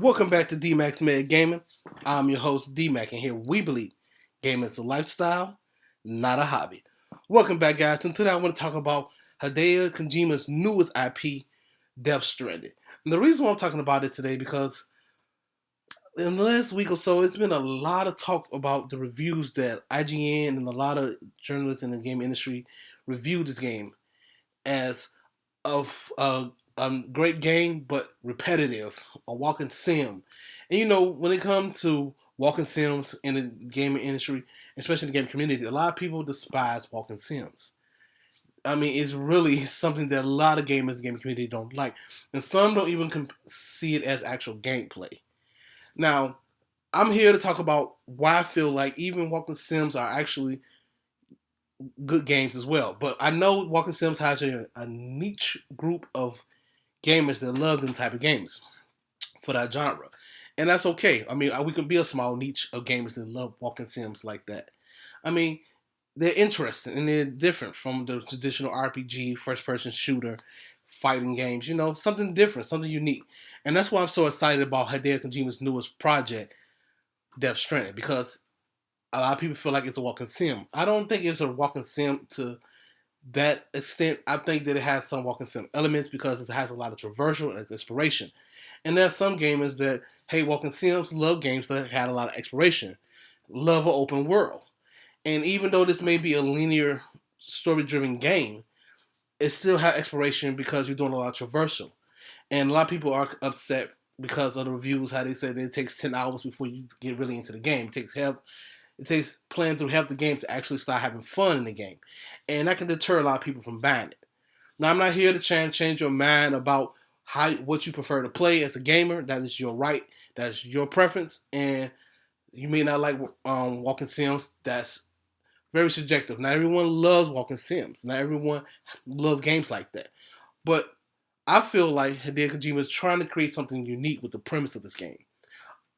Welcome back to Dmac Mad Gaming. I'm your host Dmac, and here we believe gaming is a lifestyle, not a hobby. Welcome back, guys. And today I want to talk about Hideo Kojima's newest IP, Death Stranding. And the reason why I'm talking about it today because in the last week or so, it's been a lot of talk about the reviews that IGN and a lot of journalists in the game industry reviewed this game as of a great game, but repetitive, a walking sim. And when it comes to walking sims in the gaming industry, especially in the gaming community, a lot of people despise walking sims. I mean, it's really something that a lot of gamers in the gaming community don't like, and some don't even see it as actual gameplay. Now, I'm here to talk about why I feel like even walking sims are actually good games as well. But I know walking sims has a niche group of gamers that love them type of games for that genre. And that's okay. I mean, we can be a small niche of gamers that love walking sims like that. I mean, they're interesting and they're different from the traditional RPG, first person shooter, fighting games. Something different, something unique. And that's why I'm so excited about Hideo Kojima's newest project, Death Stranding, because a lot of people feel like it's a walking sim. I don't think it's a walking sim to that extent. I think that it has some walking sim elements because it has a lot of traversal and exploration. And there are some gamers that hate walking sims, love games that had a lot of exploration, love an open world. And even though this may be a linear, story-driven game, it still has exploration because you're doing a lot of traversal. And a lot of people are upset because of the reviews, how they say that it takes 10 hours before you get really into the game. It takes playing through half the game to actually start having fun in the game. And that can deter a lot of people from buying it. Now, I'm not here to change your mind about what you prefer to play as a gamer. That is your right. That's your preference. And you may not like walking sims. That's very subjective. Not everyone loves walking sims. Not everyone loves games like that. But I feel like Hideo Kojima is trying to create something unique with the premise of this game.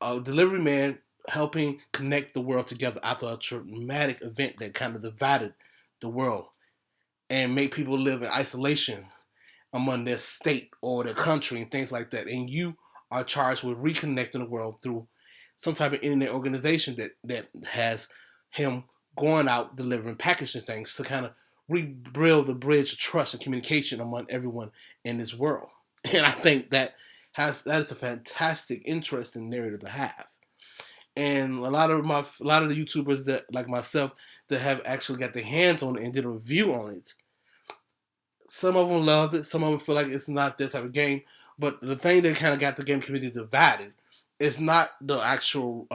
A delivery man helping connect the world together after a traumatic event that kind of divided the world and make people live in isolation among their state or their country and things like that. And you are charged with reconnecting the world through some type of internet organization that has him going out delivering packaging things to kind of rebuild the bridge of trust and communication among everyone in this world. And I think that is a fantastic, interesting narrative to have. And a lot of the YouTubers that like myself that have actually got their hands on it and did a review on it, some of them loved it. Some of them feel like it's not that type of game. But the thing that kind of got the game community divided is not the actual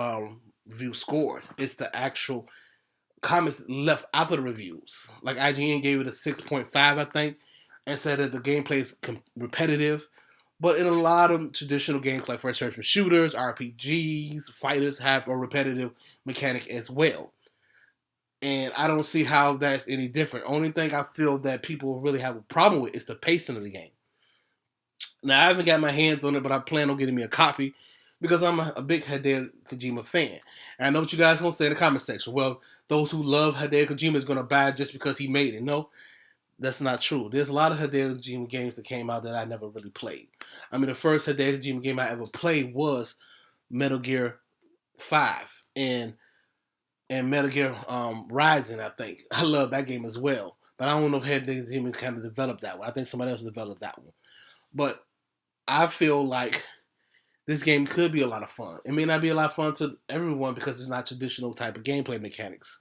review scores. It's the actual comments left after the reviews. Like IGN gave it a 6.5, I think, and said that the gameplay is repetitive. But in a lot of traditional games like first-person shooters, RPGs, fighters have a repetitive mechanic as well. And I don't see how that's any different. Only thing I feel that people really have a problem with is the pacing of the game. Now, I haven't got my hands on it, but I plan on getting me a copy because I'm a big Hideo Kojima fan. And I know what you guys are going to say in the comment section. Well, those who love Hideo Kojima is going to buy it just because he made it. No, that's not true. There's a lot of Hideo Kojima games that came out that I never really played. I mean, the first Hideo Kojima game I ever played was Metal Gear 5 and Metal Gear Rising, I think. I love that game as well. But I don't know if Hideo Kojima kind of developed that one. I think somebody else developed that one. But I feel like this game could be a lot of fun. It may not be a lot of fun to everyone because it's not traditional type of gameplay mechanics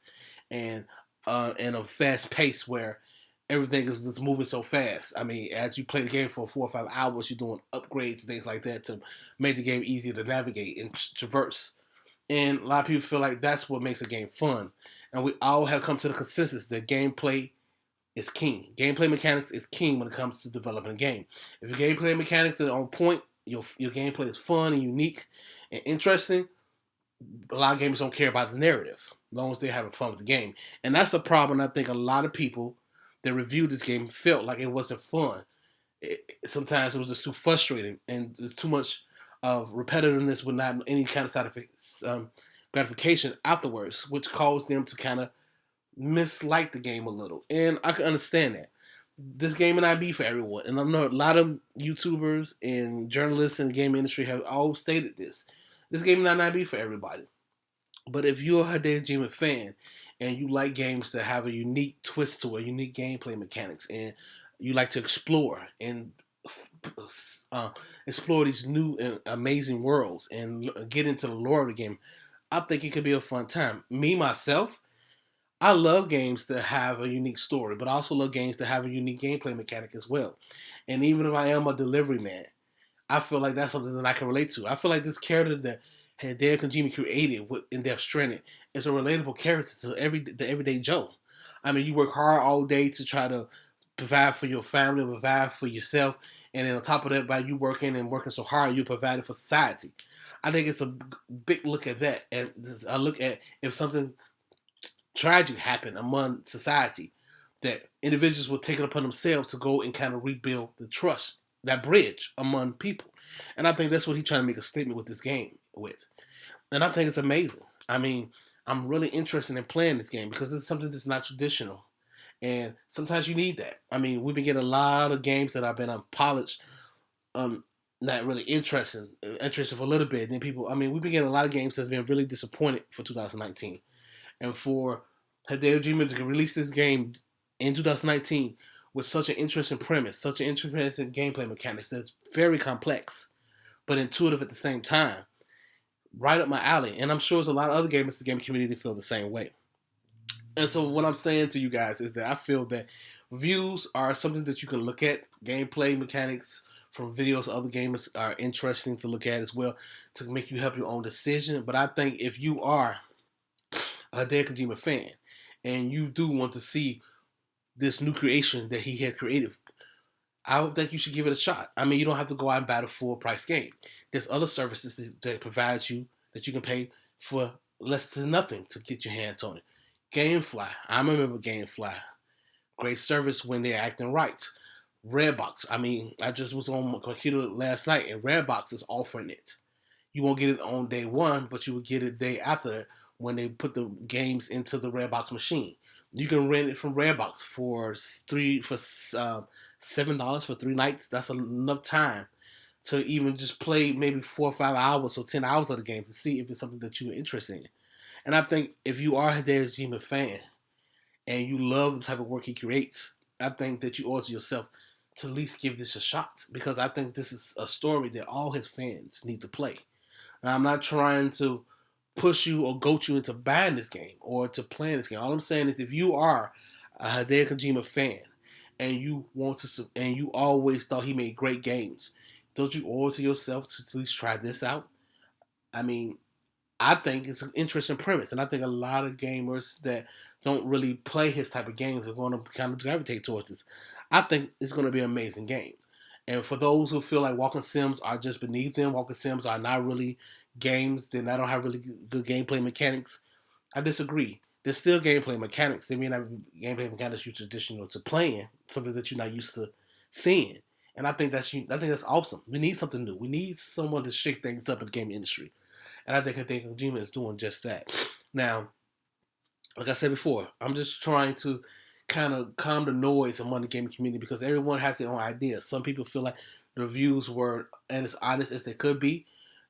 and a fast pace where everything is just moving so fast. I mean, as you play the game for 4 or 5 hours, you're doing upgrades and things like that to make the game easier to navigate and traverse. And a lot of people feel like that's what makes a game fun. And we all have come to the consensus that gameplay is king. Gameplay mechanics is king when it comes to developing a game. If your gameplay mechanics are on point, your gameplay is fun and unique and interesting, a lot of gamers don't care about the narrative as long as they're having fun with the game. And that's a problem I think a lot of people that reviewed this game felt like it wasn't fun. Sometimes it was just too frustrating and there's too much of repetitiveness with not any kind of gratification afterwards, which caused them to kind of mislike the game a little. And I can understand that. this game may not be for everyone. And I know a lot of YouTubers and journalists in the game industry have all stated this. This game may not be for everybody. But if you're a Hideo Kojima fan and you like games that have a unique twist to a unique gameplay mechanics, and you like to explore and uh, explore these new and amazing worlds and get into the lore of the game, I think it could be a fun time. Me myself, I love games that have a unique story, but I also love games that have a unique gameplay mechanic as well. And even if I am a delivery man, I feel like that's something that I can relate to. I feel like this character that Hideo Kojima created in Death Stranding is a relatable character to the everyday Joe. I mean, you work hard all day to try to provide for your family, provide for yourself, and then on top of that, by you working and working so hard, you provided for society. I think it's a big look at that, and a look at if something tragic happened among society, that individuals will take it upon themselves to go and kind of rebuild the trust, that bridge among people. And I think that's what he's trying to make a statement with this game with. And I think it's amazing. I mean, I'm really interested in playing this game because it's something that's not traditional. And sometimes you need that. I mean, we've been getting a lot of games that have been unpolished, um, not really interested for a little bit. And then people, I mean, we've been getting a lot of games that's been really disappointed for 2019. And for Hideo Kojima to release this game in 2019 with such an interesting premise, such an interesting gameplay mechanics that's very complex but intuitive at the same time, right up my alley. And I'm sure there's a lot of other gamers in the game community feel the same way. And so what I'm saying to you guys is that I feel that views are something that you can look at. Gameplay mechanics from videos of other gamers are interesting to look at as well to make you help your own decision. But I think if you are a Hideo Kojima fan and you do want to see this new creation that he had created, I would think you should give it a shot. I mean, you don't have to go out and buy the full price game. There's other services that provide you that you can pay for less than nothing to get your hands on it. GameFly, I remember GameFly. Great service when they're acting right. Redbox, I mean, I just was on my computer last night and Redbox is offering it. You won't get it on day one, but you will get it day after when they put the games into the Redbox machine. You can rent it from Redbox for $7 for 3 nights. That's enough time to even just play maybe 4 or 5 hours or 10 hours of the game to see if it's something that you're interested in. And I think if you are a Hideo Kojima fan and you love the type of work he creates, I think that you owe it to yourself to at least give this a shot because I think this is a story that all his fans need to play. Now, I'm not trying to push you or goat you into buying this game or to playing this game. All I'm saying is if you are a Hideo Kojima fan and you want to and you always thought he made great games, don't you owe it to yourself to at least try this out? I mean, I think it's an interesting premise, and I think a lot of gamers that don't really play his type of games are going to kind of gravitate towards this. I think it's going to be an amazing game. And for those who feel like walking sims are just beneath them, walking sims are not really games, then I don't have really good gameplay mechanics. I disagree. There's still gameplay mechanics. They may not be gameplay mechanics you're traditional to playing, something that you're not used to seeing. And I think that's awesome. We need something new. We need someone to shake things up in the game industry. And I think Hideo Kojima is doing just that. Now, like I said before, I'm just trying to kind of calm the noise among the gaming community because everyone has their own ideas. Some people feel like the reviews were as honest as they could be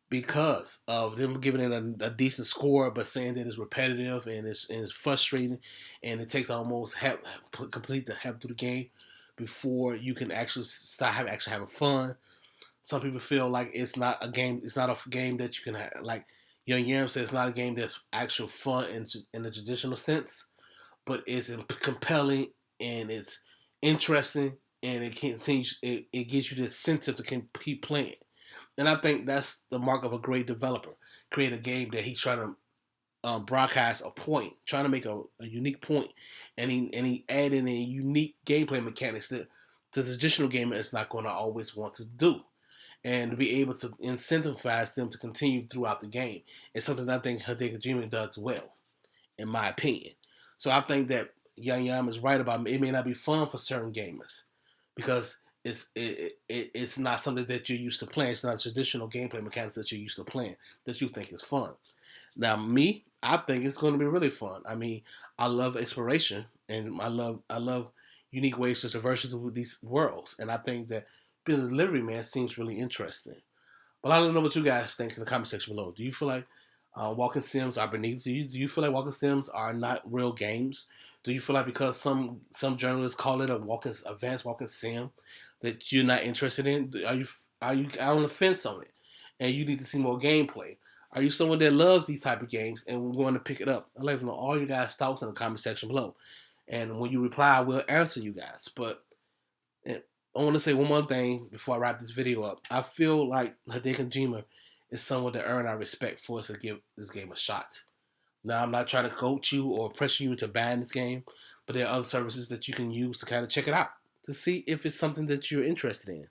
because of them giving it a decent score, but saying that it's repetitive and it's frustrating, and it takes almost complete the half through the game before you can actually start actually having fun. Some people feel like it's not a game. It's not a game that you can have. Like Young Yam said, it's not a game that's actual fun in the traditional sense, but it's compelling and it's interesting and it continues. It gives you this incentive to keep playing. And I think that's the mark of a great developer. Create a game that he's trying to broadcast a point, trying to make a unique point, and he add in a unique gameplay mechanics that the traditional gamer is not going to always want to do and to be able to incentivize them to continue throughout the game is something I think Hideo Kojima does well, in my opinion. So I think that Yang Yam is right about it may not be fun for certain gamers because it's not something that you're used to playing. It's not traditional gameplay mechanics that you're used to playing that you think is fun. Now me, I think it's going to be really fun. I mean, I love exploration and I love unique ways to traverse through these worlds. And I think that being a delivery man seems really interesting. But I don't know what you guys think in the comment section below. Do you feel like walking sims are beneath you? Do you feel like walking sims are not real games? Do you feel like because some journalists call it a walking advanced walking sim that you're not interested in? Are you out on the fence on it, and you need to see more gameplay? Are you someone that loves these type of games and want to pick it up? I'd like to know all you guys' thoughts in the comment section below. And when you reply, I will answer you guys. But I want to say one more thing before I wrap this video up. I feel like Hideo Kojima is someone that earned our respect for us to give this game a shot. Now, I'm not trying to coach you or pressure you into buying this game, but there are other services that you can use to kind of check it out to see if it's something that you're interested in.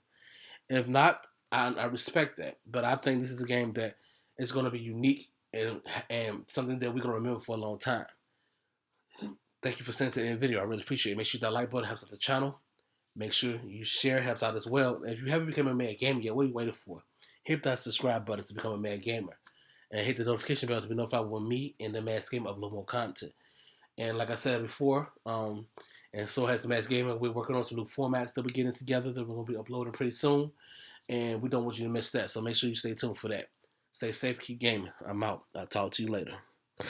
And if not, I respect that. But I think this is a game that is going to be unique and something that we're going to remember for a long time. Thank you for sending it in the video. I really appreciate it. Make sure you hit that like button, helps out the channel. Make sure you share, helps out as well. And if you haven't become a Mad Gamer yet, what are you waiting for? Hit that subscribe button to become a Mad Gamer. And hit the notification bell to be notified when me and the Mad Gamer upload more content. And like I said before, and so has the Mad Gamer, we're working on some new formats that we're getting together that we're going to be uploading pretty soon. And we don't want you to miss that. So make sure you stay tuned for that. Stay safe, keep gaming. I'm out. I'll talk to you later.